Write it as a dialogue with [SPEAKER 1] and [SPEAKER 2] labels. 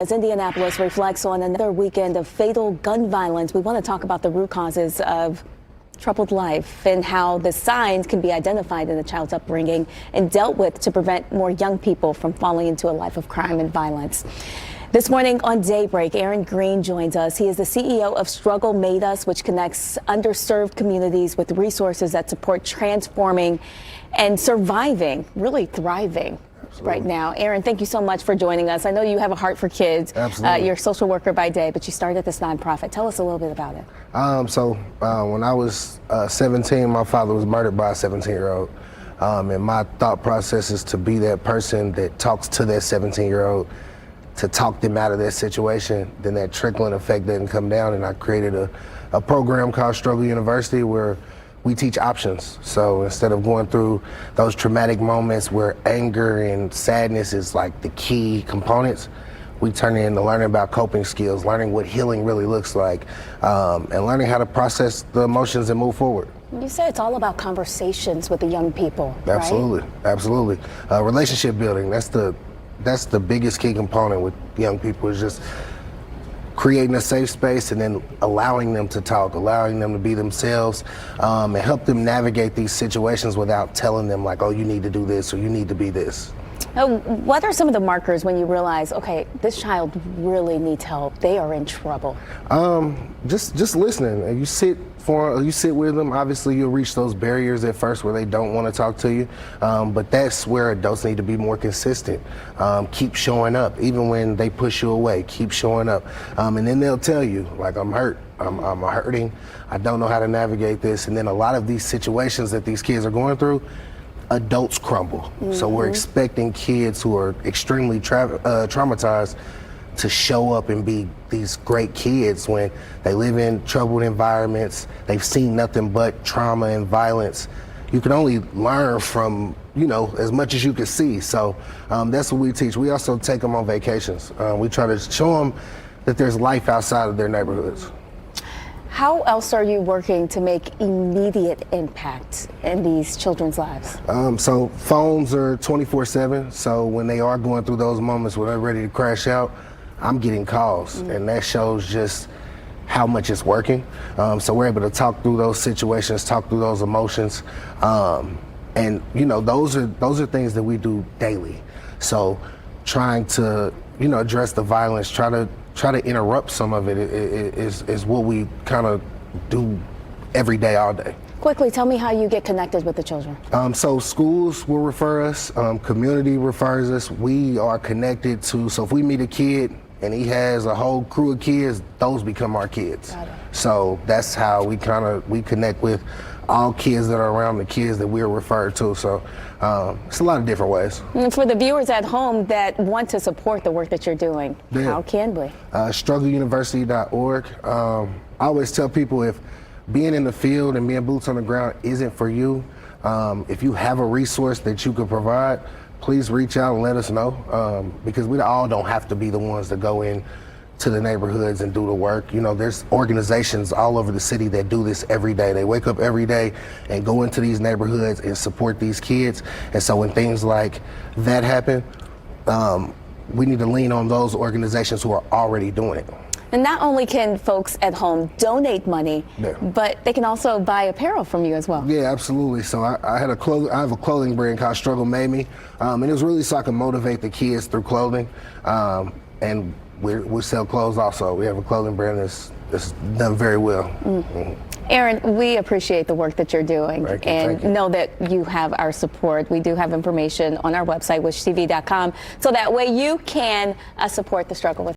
[SPEAKER 1] As Indianapolis reflects on another weekend of fatal gun violence, we want to talk about the root causes of troubled life and how the signs can be identified in a child's upbringing and dealt with to prevent more young people from falling into a life of crime and violence. This morning on Daybreak, Aaron Green joins us. He is the CEO of Struggle Made Us, which connects underserved communities with resources that support transforming and surviving, really thriving. Right now. Aaron, thank you so much for joining us. I know you have a heart for kids.
[SPEAKER 2] Absolutely.
[SPEAKER 1] You're a social worker by day, but you started this nonprofit. Tell us a little bit about it.
[SPEAKER 2] When I was 17, my father was murdered by a 17-year-old. And my thought process is to be that person that talks to that 17-year-old to talk them out of that situation. Then that trickling effect didn't come down, and I created a program called Struggle University where we teach options. So instead of going through those traumatic moments where anger and sadness is like the key components, we turn it into learning about coping skills, learning what healing really looks like, and learning how to process the emotions and move forward.
[SPEAKER 1] You say it's all about conversations with the young people,
[SPEAKER 2] Absolutely,
[SPEAKER 1] right?
[SPEAKER 2] absolutely. Relationship building, that's the biggest key component with young people, is just creating a safe space and then allowing them to talk, allowing them to be themselves, and help them navigate these situations without telling them like, oh, you need to do this or you need to be this.
[SPEAKER 1] What are some of the markers when you realize, okay, this child really needs help, they are in trouble?
[SPEAKER 2] Just listening. You sit with them. Obviously, you'll reach those barriers at first where they don't want to talk to you, but that's where adults need to be more consistent. Keep showing up, even when they push you away. Keep showing up, and then they'll tell you, like, I'm hurt. I'm hurting. I don't know how to navigate this. And then a lot of these situations that these kids are going through, adults crumble. Mm-hmm. So we're expecting kids who are extremely traumatized to show up and be these great kids when they live in troubled environments. They've seen nothing but trauma and violence. You can only learn from, as much as you can see. So that's what we teach. We also take them on vacations. We try to show them that there's life outside of their neighborhoods.
[SPEAKER 1] How else are you working to make immediate impact in these children's lives?
[SPEAKER 2] So phones are 24/7. So when they are going through those moments where they're ready to crash out, I'm getting calls, and that shows just how much it's working. So we're able to talk through those situations, talk through those emotions, and those are things that we do daily. So trying to address the violence, try to interrupt some of it is what we kind of do every day, all day.
[SPEAKER 1] Quickly, tell me how you get connected with the children.
[SPEAKER 2] So schools will refer us, community refers us. We are connected to, so if we meet a kid and he has a whole crew of kids, those become our kids. So that's how we connect with all kids that are around the kids that we're referred to. So it's a lot of different ways.
[SPEAKER 1] And for the viewers at home that want to support the work that you're doing, how can we?
[SPEAKER 2] StruggleUniversity.org. I always tell people, if being in the field and being boots on the ground isn't for you, if you have a resource that you could provide, please reach out and let us know, because we all don't have to be the ones that go in to the neighborhoods and do the work. There's organizations all over the city that do this every day. They wake up every day and go into these neighborhoods and support these kids. And so when things like that happen, we need to lean on those organizations who are already doing it.
[SPEAKER 1] And not only can folks at home donate money, but they can also buy apparel from you as well.
[SPEAKER 2] Yeah, absolutely. So I have a clothing brand called Struggle Made Me, and it was really so I can motivate the kids through clothing. And we sell clothes also. We have a clothing brand that's done very well. Mm-hmm.
[SPEAKER 1] Aaron, we appreciate the work that you're doing, and know that you have our support. We do have information on our website, wishtv.com, so that way you can support the struggle with